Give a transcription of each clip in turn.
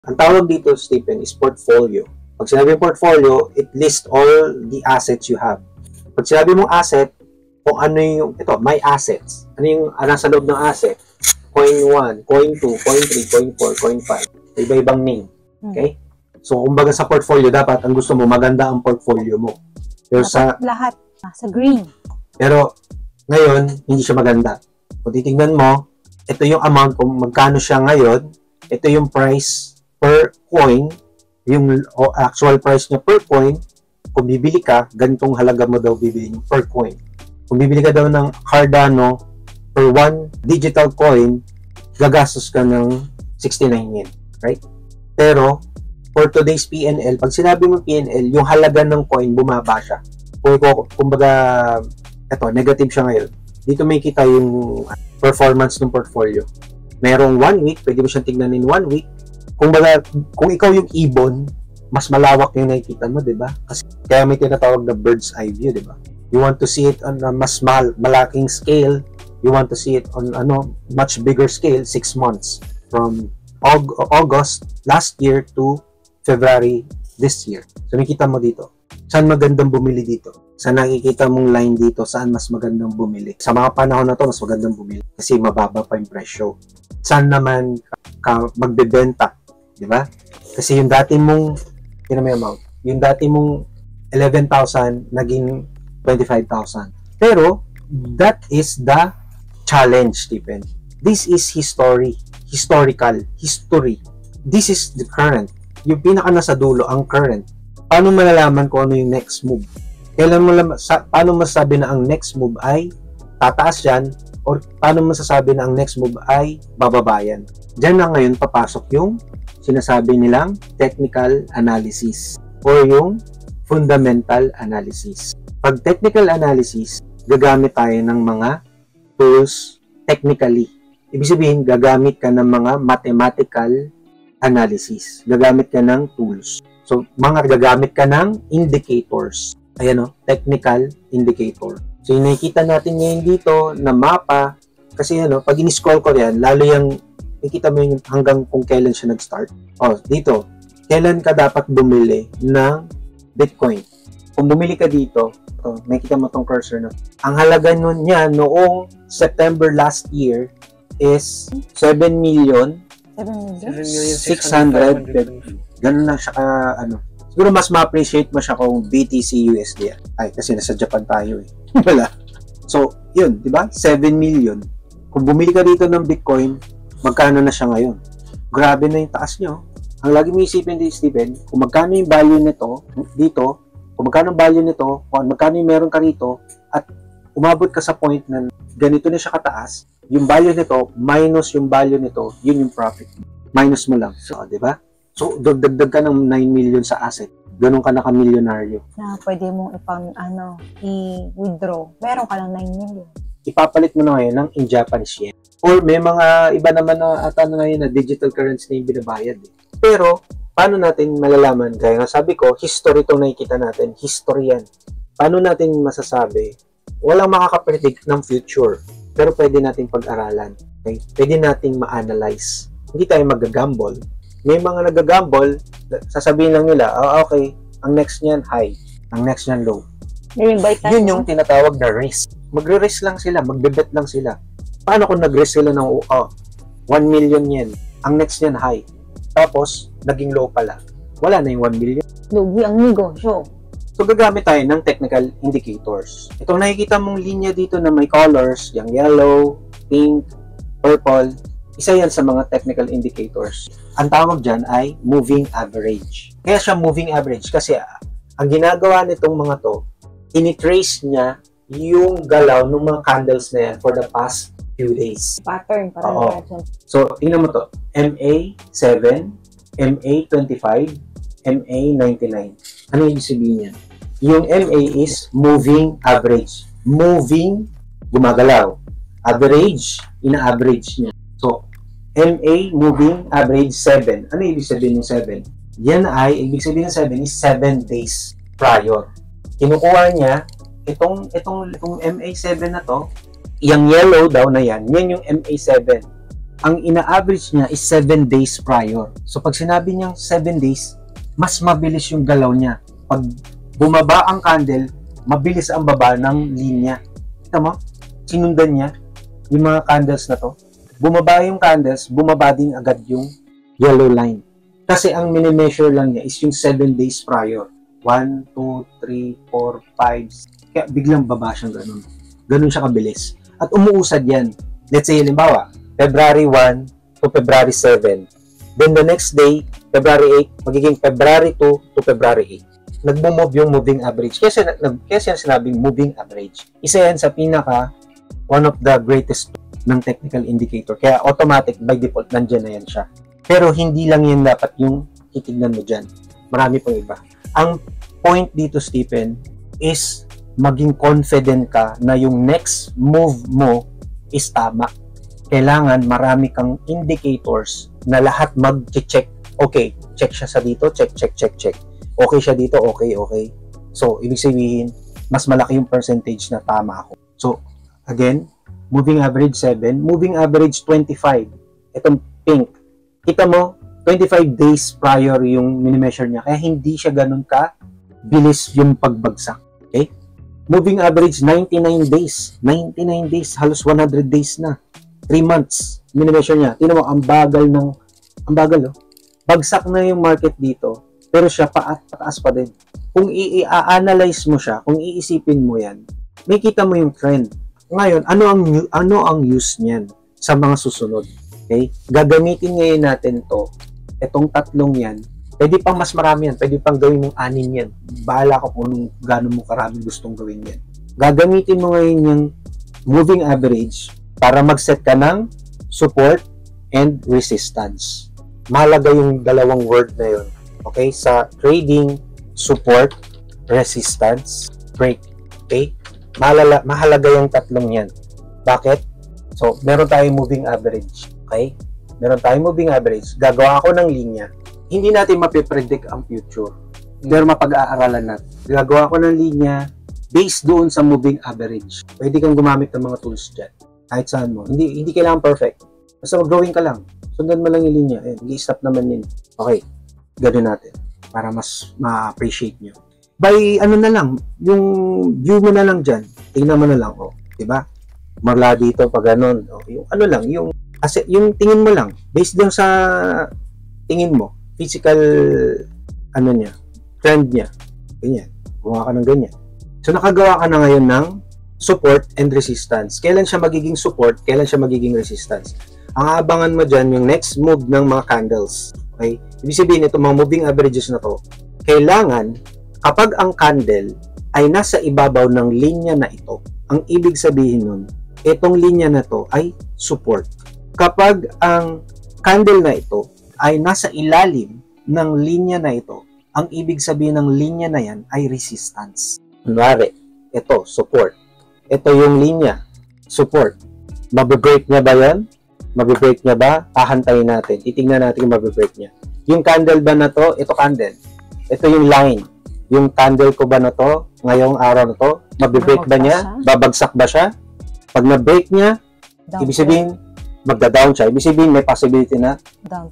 Ang tawag dito, Stephen, is portfolio. Pag sinabi portfolio, it lists all the assets you have. Pag sinabi mong asset, kung ano yung, ito, my assets. Ano yung nasa loob ng asset? Coin 1, coin 2, coin 3, coin 4, coin 5. Iba-ibang name. Okay? So, kumbaga sa portfolio, dapat ang gusto mo, maganda ang portfolio mo. Pero lahat nasa green. Pero, ngayon, hindi siya maganda. Kung titignan mo, ito yung amount kung magkano siya ngayon, ito yung price per coin, yung actual price niya per coin. Kung bibili ka, ganitong halaga mo daw bibili per coin. Kung bibili ka daw ng Cardano per 1 digital coin, gagastos ka ng 69 yen. Right? Pero, for today's PNL, pag sinabi mo PNL, yung halaga ng coin, bumaba siya. Kumbaga, ito, negative siya ngayon. Dito may kita yung performance ng portfolio. Merong 1 week, pwede mo siyang tignan in 1 week. Kumbaga, kung ikaw yung ibon, mas malawak yung nakikita mo, di ba? Kasi kaya may tinatawag na bird's eye view, di ba? You want to see it on a mas malaking scale. You want to see it on much bigger scale, 6 months. From August last year to February this year. So, nakikita mo dito. Saan magandang bumili dito? Saan nakikita mong line dito? Saan mas magandang bumili? Sa mga panahon na to, mas magandang bumili. Kasi mababa pa yung presyo. Saan naman ka magbebenta? Di ba? Kasi yung dati mong, yung dati mong 11,000, naging 25,000. Pero, that is the challenge, Stephen. This is history. This is the current. Yung pinaka nasa dulo, ang current. Paano malalaman kung ano yung next move? Paano masasabi na ang next move ay tataas yan? Or paano masasabi na ang next move ay bababayan? Diyan na ngayon papasok yung sinasabi nilang technical analysis or yung fundamental analysis. Pag technical analysis, gagamit tayo ng mga tools technically. Ibig sabihin, gagamit ka ng mga mathematical analysis. Gagamit ka ng tools. So, gagamit ka ng indicators. Ayan o, technical indicator. So, yung nakikita natin ngayon dito na mapa, kasi pag in-scroll ko yan, lalo yung, nakikita mo yung hanggang kung kailan siya nag-start. Dito, kailan ka dapat bumili ng Bitcoin. Kung bumili ka dito, nakikita mo tong cursor na. Ang halaga nun niya noong September last year is 7,600,000. Ganun lang siya siguro mas ma-appreciate mo siya kung BTC USD. Ay, kasi nasa Japan tayo eh. Wala. So, yun, di ba? 7 million. Kung bumili ka dito ng Bitcoin, magkano na siya ngayon? Grabe na yung taas niyo. Ang lagi mo isipin din, Stephen, kung magkano yung value nito, dito, kung magkano yung value nito, kung magkano yung meron ka rito, at umabot ka sa point na ganito na siya kataas, yung value nito, minus yung value nito, yun yung profit. Minus mo lang. So, di ba? So, dagdag ka ng 9 million sa asset. Ganun ka naka-milyonaryo. Na pwede mong i-withdraw. Meron ka ng 9 million. Ipapalit mo na ngayon ng in Japanese yen. Or may mga iba naman na ngayon na digital currency na yung binabayad. Pero, paano natin malalaman? Kaya nga sabi ko, history itong nakikita natin. History yan. Paano natin masasabi? Walang makakapredict ng future. Pero pwede natin pag-aralan. Okay? Pwede nating ma-analyze. Hindi tayo mag-gamble. May mga nag-gamble, sasabihin lang nila, okay, ang next niyan high, ang next niyan low. Yun yung tinatawag na risk. Magre-risk lang sila, magbe-bet lang sila. Paano kung nag-risk sila ng 1 million yen, ang next niyan high, tapos naging low pala, wala na yung 1 million. Lugi ang negosyo. So, gagamit tayo ng technical indicators. Itong nakikita mong linya dito na may colors, yung yellow, pink, purple, isa yan sa mga technical indicators. Ang tawag dyan ay moving average. Kaya siya moving average kasi ang ginagawa nitong mga to, initrace niya yung galaw ng mga candles na yan for the past few days. Pattern. So, tingnan mo to. MA7, MA25, MA99. Ano yung sabihin niya? Yung MA is moving average. Moving, gumagalaw. Average, ina-average niya. So, MA moving average 7. Ano ibig sabihin ng 7? Yan ay, ibig sabihin ng 7 is 7 days prior. Kinukuha niya, itong MA7 na to, yung yellow daw na yan yung MA7. ang ina-average niya is 7 days prior. So pag sinabi niyang 7 days, mas mabilis yung galaw niya. Pag bumaba ang candle, mabilis ang baba ng linya. Kita mo? Sinundan niya yung mga candles na to. Bumaba yung candles, bumaba din agad yung yellow line. Kasi ang mini-measure lang niya is yung 7 days prior. 1, 2, 3, 4, 5. Kaya biglang baba siyang ganun. Ganun siya kabilis. At umuusad yan. Let's say, halimbawa, February 1 to February 7. Then the next day, February 8, magiging February 2 to February 8. Nagmo-move yung moving average. Kaya sinabing moving average. Isa yan sa one of the greatest ng technical indicator. Kaya automatic, by default, nandyan na yan siya. Pero hindi lang yan dapat yung titignan mo dyan. Marami pang iba. Ang point dito, Stephen, is maging confident ka na yung next move mo is tama. Kailangan marami kang indicators na lahat mag-check. Okay, check siya sa dito, check. Okay siya dito, okay. So, ibig sabihin, mas malaki yung percentage na tama ako. So, again, moving average 7, moving average 25. Itong pink. Kita mo, 25 days prior yung mini-measure niya. Kaya hindi siya ganun ka bilis yung pagbagsak. Okay? Moving average 99 days. 99 days, halos 100 days na. 3 months, mini-measure niya. Tingnan mo, ang bagal, oh. Bagsak na yung market dito, pero siya pataas pa din. Kung i-analyze mo siya, kung iisipin mo yan, may kita mo yung trend. Ngayon, ano ang use niyan sa mga susunod? Okay? Gagamitin ngayon natin itong tatlong yan. Pwede pang mas marami yan. Pwede pang gawin mong 6 yan. Bahala ka kung gano'n mo karami gustong gawin yan. Gagamitin mo ngayon yung moving average para mag-set ka ng support and resistance. Mahalaga yung dalawang word na yun. Okay? Sa trading, support, resistance, break. Okay? Mahalaga yung tatlong yan. Bakit? So, meron tayong moving average. Okay? Meron tayong moving average. Gagawa ako ng linya. Hindi natin mapipredict ang future. Pero mapag-aaralan natin. Gagawa ako ng linya based doon sa moving average. Pwede kang gumamit ng mga tools dyan. Kahit saan mo. Hindi kailangan perfect. Basta mag-drawing ka lang. Sundan mo lang yung linya. Nag-i-stop naman yun. Okay. Ganoon natin. Para mas ma-appreciate nyo. By ano na lang. Yung view mo na lang dyan. Tingnan mo na lang. O. Diba? Marla dito pag ganun. O, yung ano lang. Yung tingin mo lang. Based doon sa tingin mo. Physical ano niya. Trend niya. Ganyan. Gumawa ka ng ganyan. So nakagawa ka na ngayon ng support and resistance. Kailan siya magiging support, kailan siya magiging resistance. Ang aabangan mo dyan, yung next move ng mga candles. Okay? Ibig sabihin, itong mga moving averages na to, kailangan, kapag ang candle ay nasa ibabaw ng linya na ito, ang ibig sabihin nun, itong linya na to ay support. Kapag ang candle na ito ay nasa ilalim ng linya na ito, ang ibig sabihin ng linya na yan ay resistance. Kunwari, ito, support. Ito yung linya, support. Mabibreak niya ba yan? Mabibreak niya ba? Hahantayin natin. Itingnan natin yung mabibreak niya. Yung candle ba na to? Ito candle. Ito yung line. Yung candle ko ba na to? Ngayong araw na to? Mabibreak ba niya? Babagsak ba siya? Pag na-break niya, ibig sabihin, magda-down siya. Ibig sabihin, may possibility na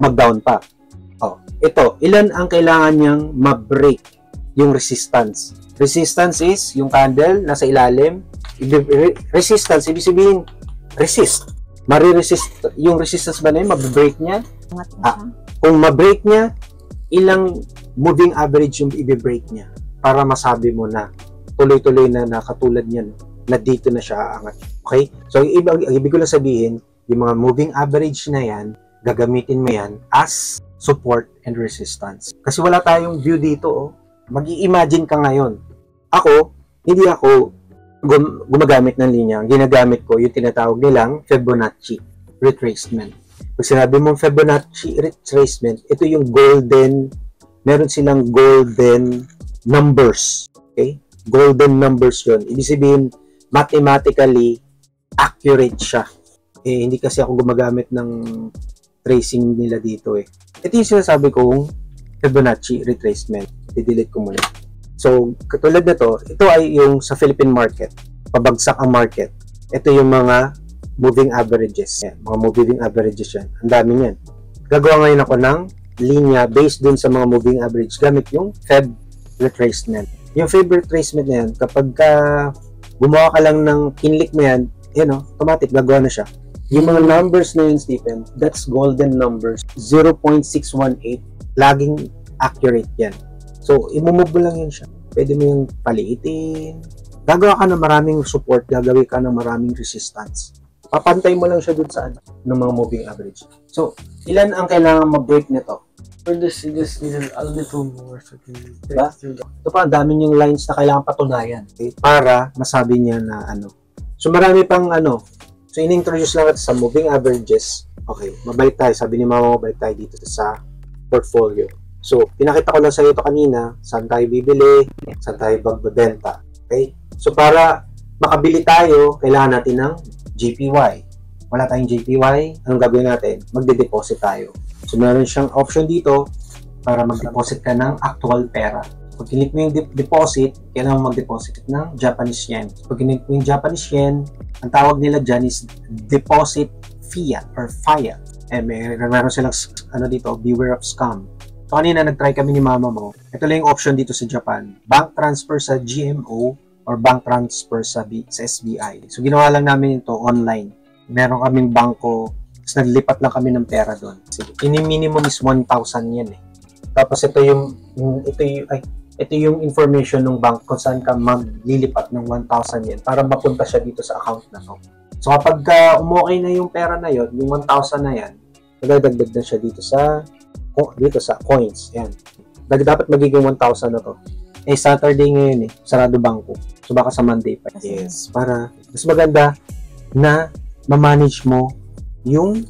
mag-down pa. Oh, ito, ilan ang kailangan niyang ma-break? Yung resistance. Resistance is yung candle nasa ilalim. Resistance, ibig sabihin, resist. Mariresist, yung resistance ba na yun, mabibreak niya? Kung mabreak niya, ilang moving average yung i-break niya para masabi mo na tuloy-tuloy na katulad niyan, na dito na siya aangat. Okay? So, ibig ko lang sabihin, yung mga moving average na yan, gagamitin mo yan as support and resistance. Kasi wala tayong view dito, oh. Mag-i-imagine ka ngayon. Hindi ako gumagamit ng linya. Ang ginagamit ko, yung tinatawag nilang Fibonacci retracement. Pag sinabi mong Fibonacci retracement, ito yung meron silang golden numbers. Okay? Golden numbers yun. Ibig sabihin, mathematically, accurate siya. Hindi kasi ako gumagamit ng tracing nila dito. Ito yung sinasabi kong Fibonacci retracement. I-delete ko muna. So, katulad na ito ay yung sa Philippine market. Pabagsak ang market. Ito yung mga moving averages. Yan, mga moving averages yan. Ang dami yan. Gagawa ngayon ako ng linya based dun sa mga moving average gamit yung Feb retracement. Yung Feb retracement na yan, kapag gumawa ka lang ng kinlik mo yan, automatic gagawa na siya. Yung mga numbers na yun, Stephen, that's golden numbers. 0.618, laging accurate yan. So, imumove mo lang yun siya. Pwede mo yung paliitin. Gagawa ka ng maraming support, gagawin ka ng maraming resistance. Papantay mo lang siya dun sa ng mga moving average. So, ilan ang kailangan mag-break nito? For this, you just need a little more so you can Diba? through the... Ito pa, ang dami yung lines na kailangan patunayan. Okay? Para masabi niya na So, marami pang So, in-introduce lang natin sa moving averages. Okay, mabalik tayo. Sabi ni Mama, mabalik tayo dito sa portfolio. So, pinakita ko lang sa iyo ito kanina. Saan tayo bibili? Saan tayo magbebenta? Okay? So, para makabili tayo, kailangan natin ng JPY. Wala tayong JPY. Anong gagawin natin? Magde-deposit tayo. So, meron siyang option dito para mag-deposit ka ng actual pera. Pag kinik mo yung deposit, kailangan mag-deposit ng Japanese yen. Pag kinik mo yung Japanese yen, ang tawag nila dyan is deposit fiat or fiat. Meron silang dito, beware of scam. So, kanina nag-try kami ni Mama mo. Ito lang yung option dito sa Japan. Bank transfer sa GMO or bank transfer sa SBI. So, ginawa lang namin ito online. Meron kaming bangko, tapos naglipat lang kami ng pera doon. Minimum is 1,000 yan eh. Tapos ito yung information ng bank kung saan ka maglilipat ng 1,000 yen para mapunta siya dito sa account na to. So kapag umokay na yung pera na yon, yung 1,000 na yan, magdadagdag na siya dito sa coins. Yan. Dapat magiging 1,000 na to. Saturday ngayon sarado bangko. So baka sa Monday pa. Yes, para mas maganda na ma-manage mo yung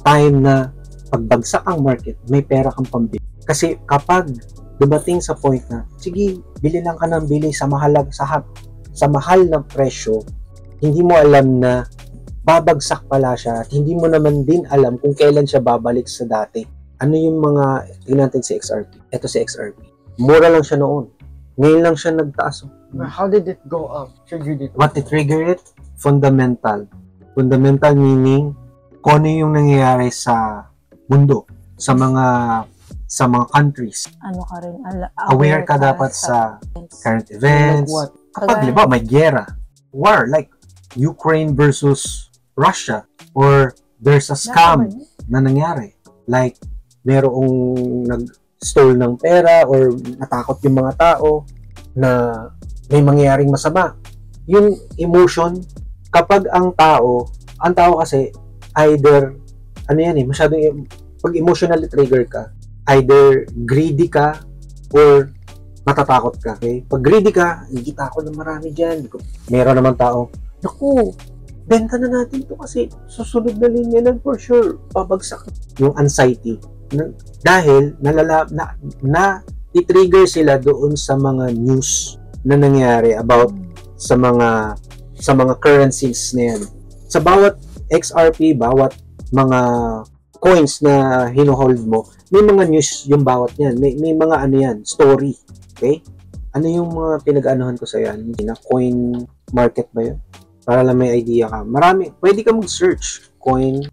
time na pagbagsak ang market, may pera kang pambili. Kasi kapag dumating sa point na, sige, bili lang ka ng bili sa mahal na presyo, hindi mo alam na babagsak pala siya at hindi mo naman din alam kung kailan siya babalik sa dati. Ano yung mga, tingnan natin si XRP. Ito si XRP. Mura lang siya noon. Ngayon lang siya nagtaas. How did it go up? Triggered it? What trigger it? Fundamental. Fundamental meaning, kung ano yung nangyayari sa mundo, sa mga countries. Ano ka rin? Aware ka dapat sa current events. Like what? Kapag, di ba, may gera, war, like Ukraine versus Russia, or there's a scam na nangyari. Like, merong nag-stole ng pera or natakot yung mga tao na may mangyayaring masama. Yung emotion, kapag ang tao kasi either, masyadong, pag emotionally trigger ka, either greedy ka or matatakot ka. Okay? Pag greedy ka, nakikita ko na marami dyan. Meron naman tao, naku, benta na natin to kasi susunod na linya lang for sure. Babagsak. Yung anxiety. Dahil i-trigger sila doon sa mga news na nangyari about sa mga currencies na yan. Sa bawat XRP, bawat mga coins na hino-hold mo, may mga news yung bawat yan. May mga story. Okay? Ano yung mga pinag-anuhan ko sa yan? Na coin market ba yun? Para lang may idea ka. Marami. Pwede ka mag-search. Coin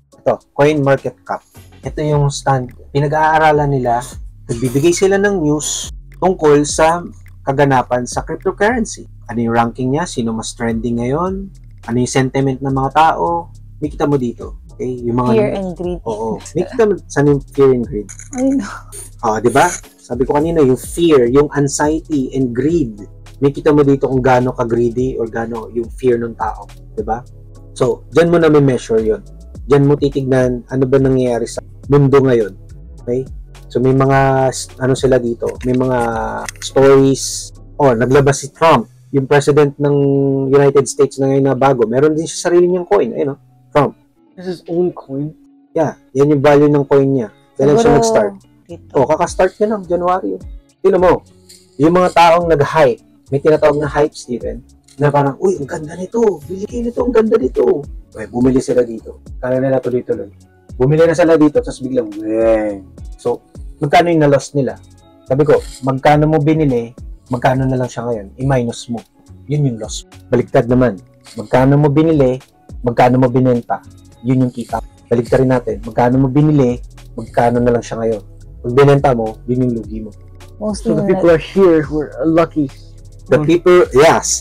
market cap. Ito yung stand. Pinag-aaralan nila. Nagbibigay sila ng news tungkol sa kaganapan sa cryptocurrency. Ano yung ranking niya? Sino mas trending ngayon? Ano yung sentiment ng mga tao? May kita mo dito. Okay? Yung mga Fear and greed. Oo. May kita mo saan yung fear and greed? I know. Di ba? Sabi ko kanina, yung fear, yung anxiety and greed. May kita mo dito kung gaano ka-greedy or gaano yung fear ng tao. Di ba? So, dyan mo na may measure yon. Dyan mo titignan ano ba nangyayari sa mundo ngayon. Okay? So, may mga, sila dito, may mga stories. Naglabas si Trump, yung president ng United States na ngayon na bago. Meron din siya sarili niyang coin. Ayun, Trump. This is his own coin? Yeah, yan yung value ng coin niya. Kailan siya nag-start? Dito. Kaka-start niya lang, January. Tignan mo, yung mga taong nag-hype, may tinatawag na hype, Steven, na parang, uy, ang ganda nito, bili kayo nito, ang ganda nito. Okay, bumili sila dito. Kala nila tuloy-tuloy. Bumili na sila dito, tapos biglang, so, magkano yung na-loss nila? Sabi ko, magkano mo binili, magkano na lang siya ngayon, i-minus mo. Yun yung loss. Baliktad naman, magkano mo binili, magkano mo binenta, yun yung kita. Balik rin natin, magkano mo binili, magkano na lang siya ngayon. Pag binenta mo, yun yung lugi mo. Mostly So the people are here who are lucky. The people, yes.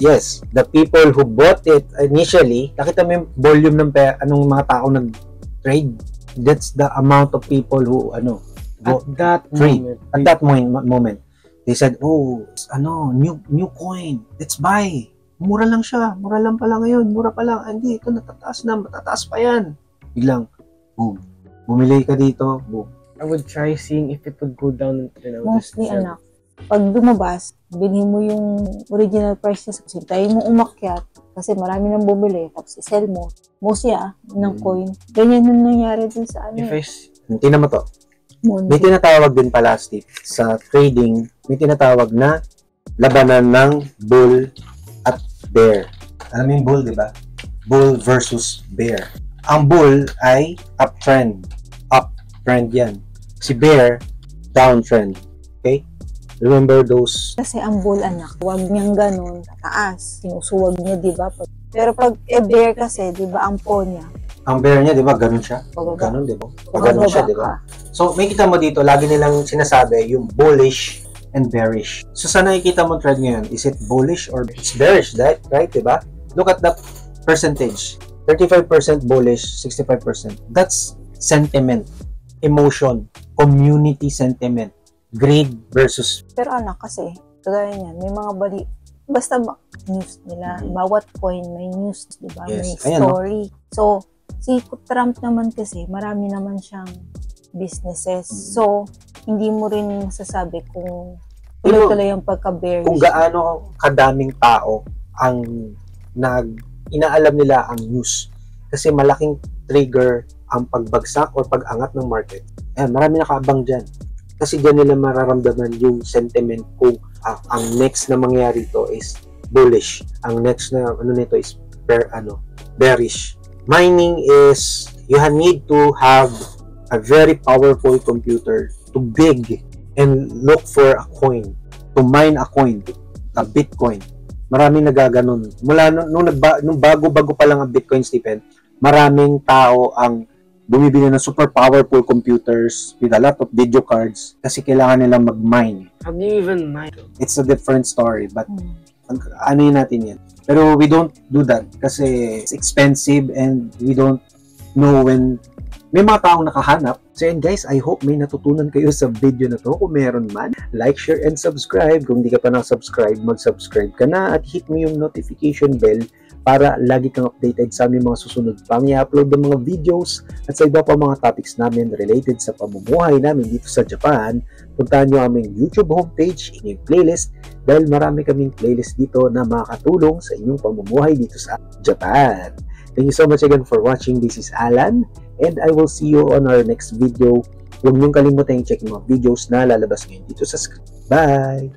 The people who bought it initially, nakita mo yung volume ng anong mga tao nag-trade. That's the amount of people who, At that trade. moment. At that moment, they said, oh, new coin, let's buy. Mura lang siya, mura lang pala ngayon, mura pa lang. Hindi, ito natataas na, matataas pa yan. Biglang, boom. Bumili ka dito, boom. I would try seeing if it would go down. Then I would just Mostly, sell. anak, pag lumabas, bilhin mo yung original price niya. Kasi tayo mo umakyat. Kasi marami nang bumili. Tapos i-sell mo. Mostly, ng coin. Ganyan yung nangyari dun sa If I Tingnan mo to. May tinatawag din pala, Steve, sa trading, may tinatawag na labanan ng bull at bear. Alam mo yung bull, di ba? Bull versus bear. Ang bull ay uptrend. Uptrend yan. Si bear, downtrend. Okay? Remember those? Kasi ang bull, anak, huwag niyang ganun, taas. Sinusuwag niya, di ba? Pero pag bear kasi, di ba, ang paw niya, Ang bear niya, di ba? Ganun siya. pababa. Ganun, di ba? Ganun siya, di ba? ka. So, may kita mo dito, lagi nilang sinasabi yung bullish and bearish. So, saan nakikita mo trend ngayon? Is it bullish or it's bearish, right? Di ba? Look at the percentage. 35% bullish, 65%. That's sentiment, emotion, community sentiment, greed versus Pero anak, kasi, kagaya niyan, may mga basta news nila, bawat coin may news, di ba? Yes. May Ayan, no? story. So, si Trump naman kasi, marami naman siyang businesses. So, hindi mo rin masasabi kung tuloy-tuloy ang pagka-bearish. kung gaano kadaming tao ang inaalam nila ang news. Kasi malaking trigger ang pagbagsak o pag-angat ng market. Ayan, marami nakaabang dyan. Kasi dyan nila mararamdaman yung sentiment kung ang next na mangyari to is bullish. Ang next na nito is bearish. Mining is you need to have a very powerful computer to dig and look for a coin, to mine a coin, a Bitcoin. Maraming nagaganon. Mula nung bago-bago pa lang ang Bitcoin, Stephen, maraming tao ang bumibili ng super powerful computers with a lot of video cards kasi kailangan nilang mag-mine. How do you even mine? It's a different story, but ano yun natin yan. Pero we don't do that kasi it's expensive and we don't know when may mga taong nakahanap. So yun guys, I hope may natutunan kayo sa video na to. Kung meron man, like, share, and subscribe. Kung di ka pa na-subscribe, mag-subscribe ka na at hit mo yung notification bell para lagi kang updated sa aming mga susunod pang i-upload ng mga videos at sa iba pa mga topics namin related sa pamumuhay namin dito sa Japan. Puntahan nyo aming YouTube homepage, inyong playlist dahil marami kaming playlist dito na makakatulong sa inyong pamumuhay dito sa Japan. Thank you so much again for watching. This is Alan and I will see you on our next video. Huwag niyong kalimutan i-check yung mga videos na lalabas ngayon dito sa screen. Bye!